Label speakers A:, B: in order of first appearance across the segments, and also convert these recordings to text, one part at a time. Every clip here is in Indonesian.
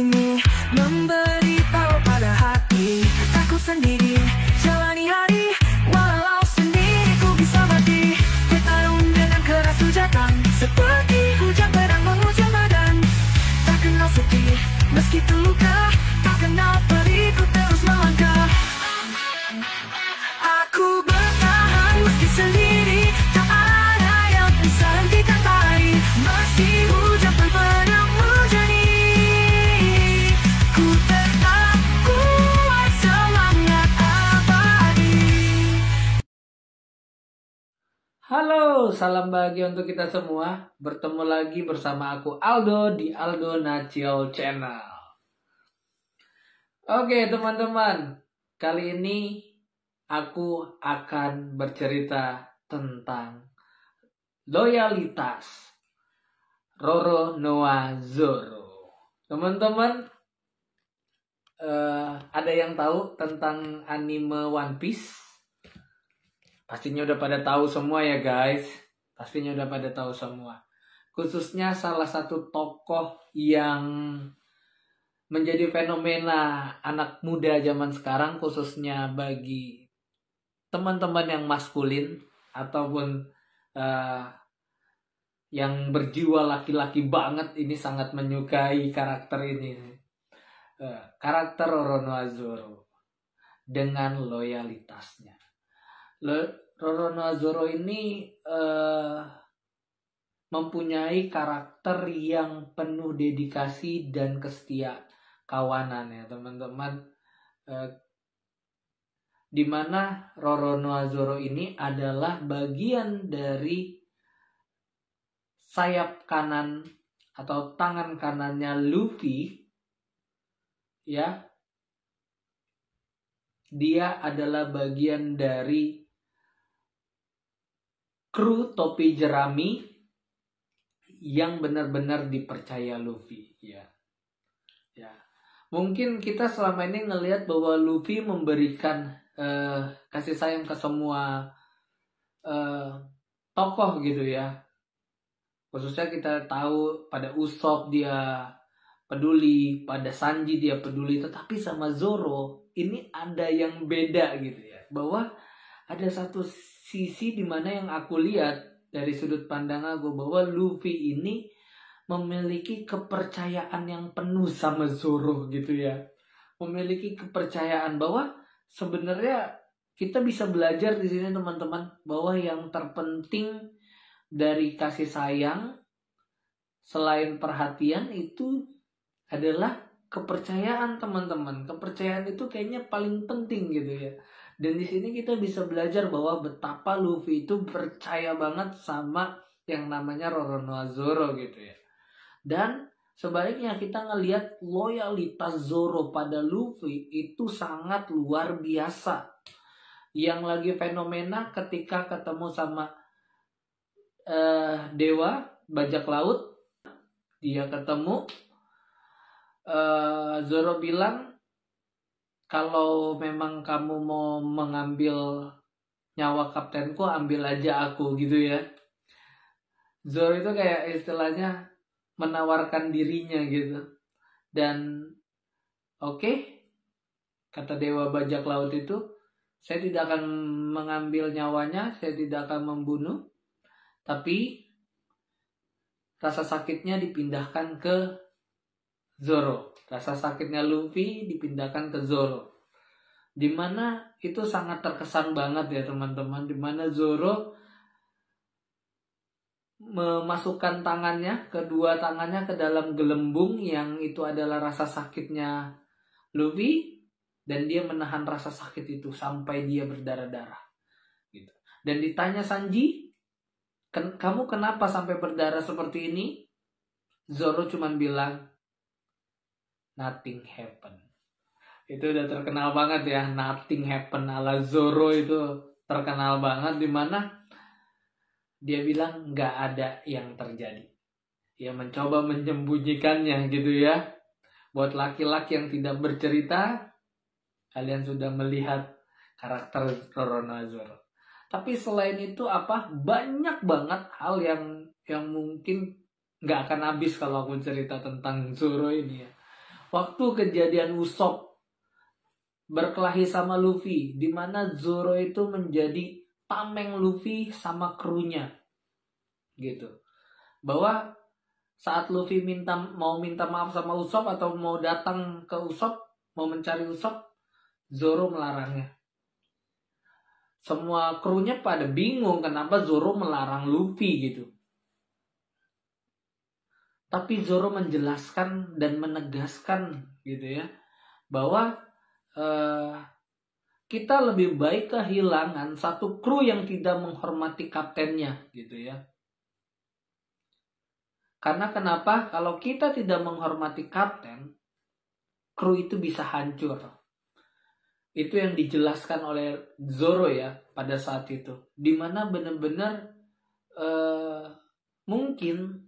A: sini memberitahu pada hati, takut sendiri jalani hari, walau sendiri ku bisa mati. Bertarung dengan keras hujatan, seperti hujan pedang menghujam badan. Tak kenal sedih meski terluka, tak kenal perih ku terus melangkah. Aku bertahan meski sendiri, tak ada yang bisa hentikan tari. Meski hujan pedang menghujani, ku tetap kuat, semangat abadi.
B: Halo, salam bahagia untuk kita semua. Bertemu lagi bersama aku Aldo di Aldo Nachiel Channel. Oke teman-teman, kali ini aku akan bercerita tentang loyalitas Roronoa Zoro. Teman-teman, ada yang tahu tentang anime One Piece? Pastinya udah pada tahu semua ya guys. Pastinya udah pada tahu semua. Khususnya salah satu tokoh yang menjadi fenomena anak muda zaman sekarang, khususnya bagi teman-teman yang maskulin ataupun yang berjiwa laki-laki banget, ini sangat menyukai karakter ini. Karakter Roronoa Zoro dengan loyalitasnya. Roronoa Zoro ini mempunyai karakter yang penuh dedikasi dan kesetiaan kawanan ya teman-teman, dimana Roronoa Zoro ini adalah bagian dari sayap kanan atau tangan kanannya Luffy ya. Dia adalah bagian dari kru topi jerami yang benar-benar dipercaya Luffy ya. Mungkin kita selama ini ngelihat bahwa Luffy memberikan kasih sayang ke semua tokoh gitu ya. Khususnya kita tahu pada Usopp dia peduli, pada Sanji dia peduli, tetapi sama Zoro ini ada yang beda gitu ya. Bahwa ada satu sisi dimana yang aku lihat dari sudut pandang aku, bahwa Luffy ini memiliki kepercayaan yang penuh sama Zoro gitu ya. Memiliki kepercayaan bahwa sebenarnya kita bisa belajar di sini teman-teman, bahwa yang terpenting dari kasih sayang selain perhatian itu adalah kepercayaan teman-teman. Kepercayaan itu kayaknya paling penting gitu ya. Dan di sini kita bisa belajar bahwa betapa Luffy itu percaya banget sama yang namanya Roronoa Zoro gitu ya. Dan sebaliknya kita ngelihat loyalitas Zoro pada Luffy itu sangat luar biasa. Yang lagi fenomena ketika ketemu sama Dewa Bajak Laut, dia ketemu, Zoro bilang, kalau memang kamu mau mengambil nyawa kaptenku, ambil aja aku gitu ya. Zoro itu kayak istilahnya menawarkan dirinya gitu. Dan oke, kata Dewa Bajak Laut itu, saya tidak akan mengambil nyawanya, saya tidak akan membunuh, tapi rasa sakitnya dipindahkan ke Zoro. Rasa sakitnya Luffy dipindahkan ke Zoro. Dimana itu sangat terkesan banget ya teman-teman. Dimana Zoro memasukkan tangannya, kedua tangannya ke dalam gelembung yang itu adalah rasa sakitnya Luffy, dan dia menahan rasa sakit itu sampai dia berdarah-darah gitu. Dan ditanya Sanji, kamu kenapa sampai berdarah seperti ini? Zoro cuman bilang, nothing happen. Itu udah terkenal banget ya, nothing happen ala Zoro itu terkenal banget, dimana dia bilang nggak ada yang terjadi. Dia mencoba menyembunyikannya gitu ya. Buat laki-laki yang tidak bercerita, kalian sudah melihat karakter Roronoa Zoro. Tapi selain itu banyak banget hal yang mungkin nggak akan habis kalau aku cerita tentang Zoro ini ya. waktu kejadian Usopp berkelahi sama Luffy, di mana Zoro itu menjadi tameng Luffy sama krunya, gitu. Bahwa saat Luffy mau minta maaf sama Usopp atau mau datang ke Usopp, mau mencari Usopp, Zoro melarangnya. Semua krunya pada bingung kenapa Zoro melarang Luffy gitu. Tapi Zoro menjelaskan dan menegaskan gitu ya, bahwa kita lebih baik kehilangan satu kru yang tidak menghormati kaptennya gitu ya. Karena kenapa? Kalau kita tidak menghormati kapten, kru itu bisa hancur. Itu yang dijelaskan oleh Zoro ya pada saat itu. Dimana benar-benar mungkin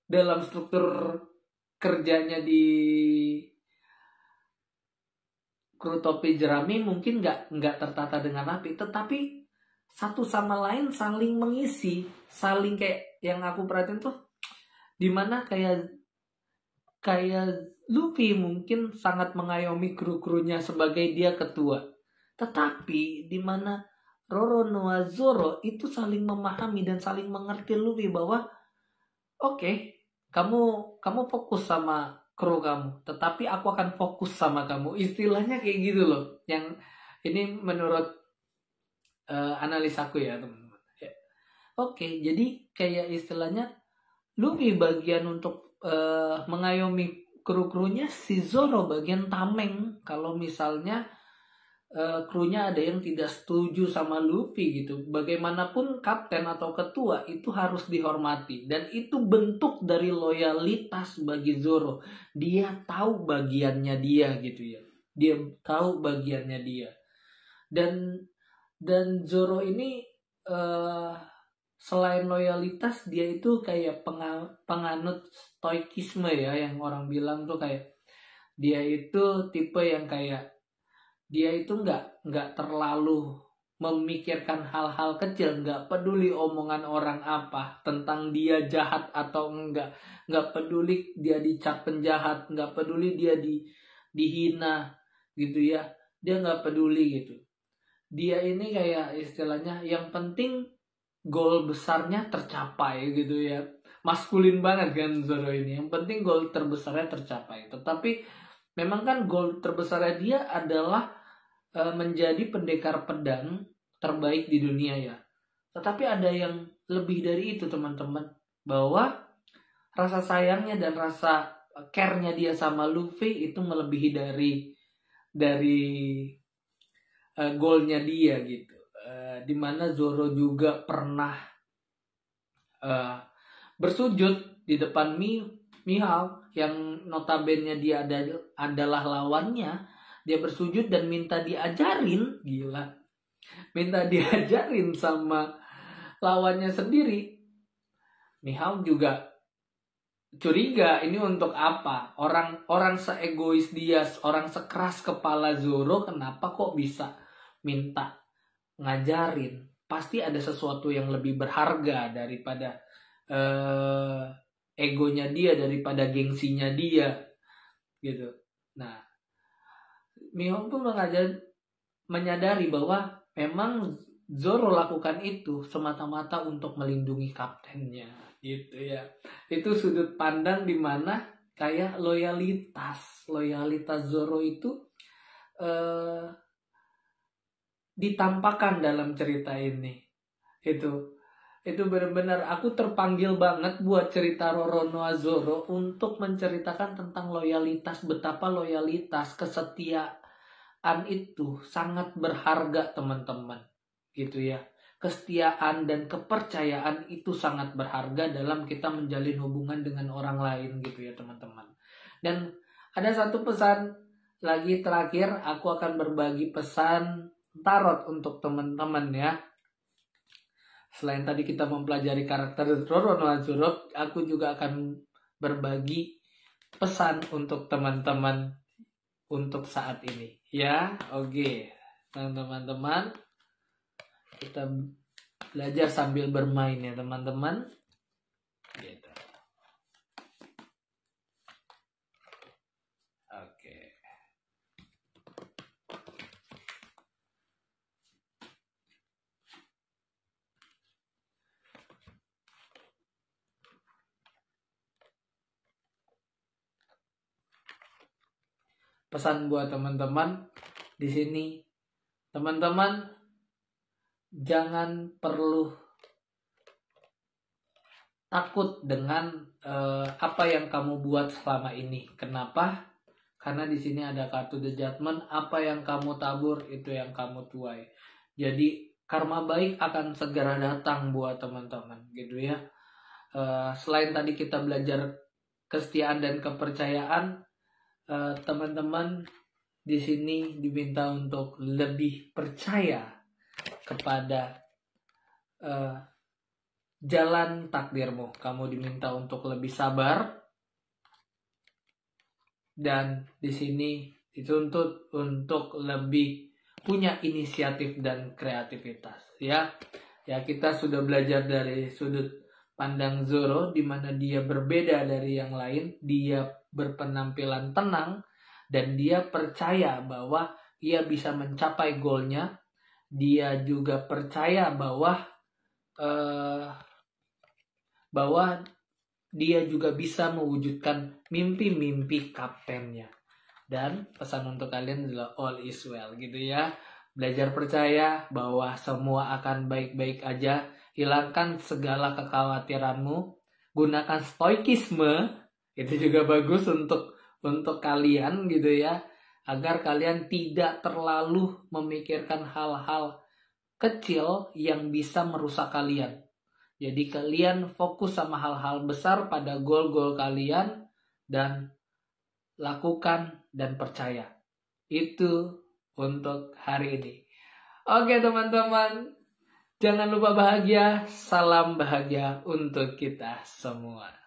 B: dalam struktur kerjanya di kru topi jerami mungkin nggak tertata dengan rapi, tetapi satu sama lain saling mengisi, saling kayak yang aku perhatiin tuh, dimana kayak Luffy mungkin sangat mengayomi kru-krunya sebagai dia ketua, tetapi dimana Roronoa Zoro itu saling memahami dan saling mengerti Luffy bahwa oke, kamu fokus sama kru kamu, tetapi aku akan fokus sama kamu. Istilahnya kayak gitu loh. Yang ini menurut analisaku ya teman-teman. Oke, jadi kayak istilahnya Luffy bagian untuk mengayomi kru-krunya, si Zoro bagian tameng. Kalau misalnya krunya ada yang tidak setuju sama Luffy gitu, bagaimanapun kapten atau ketua itu harus dihormati, dan itu bentuk dari loyalitas bagi Zoro. Dia tahu bagiannya dia gitu ya, dia tahu bagiannya dia, dan Zoro ini selain loyalitas, dia itu kayak penganut stoikisme ya, yang orang bilang tuh kayak dia itu tipe yang kayak dia itu nggak terlalu memikirkan hal-hal kecil, nggak peduli omongan orang apa tentang dia jahat atau nggak peduli dia dicap penjahat, nggak peduli dia dihina gitu ya, dia nggak peduli gitu. Dia ini kayak istilahnya yang penting goal besarnya tercapai gitu ya, maskulin banget kan Zoro ini, yang penting goal terbesarnya tercapai. Tetapi memang kan goal terbesarnya dia adalah menjadi pendekar pedang terbaik di dunia ya. Tetapi ada yang lebih dari itu teman-teman, bahwa rasa sayangnya dan rasa care-nya dia sama Luffy itu melebihi dari goalnya dia gitu. Dimana Zoro juga pernah bersujud di depan Mihawk yang notabene dia adalah lawannya. Dia bersujud dan minta diajarin, gila, minta diajarin sama lawannya sendiri. Mihawk juga curiga, ini untuk apa? Orang seegois dia, orang sekeras kepala Zoro, kenapa kok bisa minta ngajarin? Pasti ada sesuatu yang lebih berharga daripada egonya dia, daripada gengsinya dia gitu. Nah, Mihawk pun menyadari bahwa memang Zoro lakukan itu semata-mata untuk melindungi kaptennya gitu ya. Itu sudut pandang dimana kayak loyalitas Zoro itu ditampakkan dalam cerita ini. Itu benar-benar aku terpanggil banget buat cerita Roronoa Zoro untuk menceritakan tentang loyalitas, betapa loyalitas, kesetiaan itu sangat berharga teman-teman gitu ya. Kesetiaan dan kepercayaan itu sangat berharga dalam kita menjalin hubungan dengan orang lain gitu ya teman-teman. Dan ada satu pesan lagi terakhir, aku akan berbagi pesan tarot untuk teman-teman ya. Selain tadi kita mempelajari karakter Roronoa Zoro, aku juga akan berbagi pesan untuk teman-teman untuk saat ini. Ya, oke. Teman-teman, kita belajar sambil bermain ya teman-teman. Gitu. pesan buat teman-teman di sini, teman-teman jangan perlu takut dengan apa yang kamu buat selama ini. Kenapa? Karena di sini ada kartu The Judgment. Apa yang kamu tabur itu yang kamu tuai. Jadi karma baik akan segera datang buat teman-teman, gitu ya. Selain tadi kita belajar kesetiaan dan kepercayaan, teman-teman di sini diminta untuk lebih percaya kepada jalan takdirmu. Kamu diminta untuk lebih sabar, dan di sini dituntut untuk lebih punya inisiatif dan kreativitas. Ya, kita sudah belajar dari sudut pandang Zoro, di mana dia berbeda dari yang lain. Dia berpenampilan tenang dan dia percaya bahwa ia bisa mencapai goalnya. Dia juga percaya bahwa dia juga bisa mewujudkan mimpi-mimpi kaptennya. Dan pesan untuk kalian adalah all is well, gitu ya. Belajar percaya bahwa semua akan baik-baik aja. Hilangkan segala kekhawatiranmu. Gunakan stoikisme. Itu juga bagus untuk kalian, gitu ya. Agar kalian tidak terlalu memikirkan hal-hal kecil yang bisa merusak kalian. Jadi kalian fokus sama hal-hal besar pada goal-goal kalian dan lakukan dan percaya. Itu untuk hari ini. Oke teman-teman, jangan lupa bahagia. Salam bahagia untuk kita semua.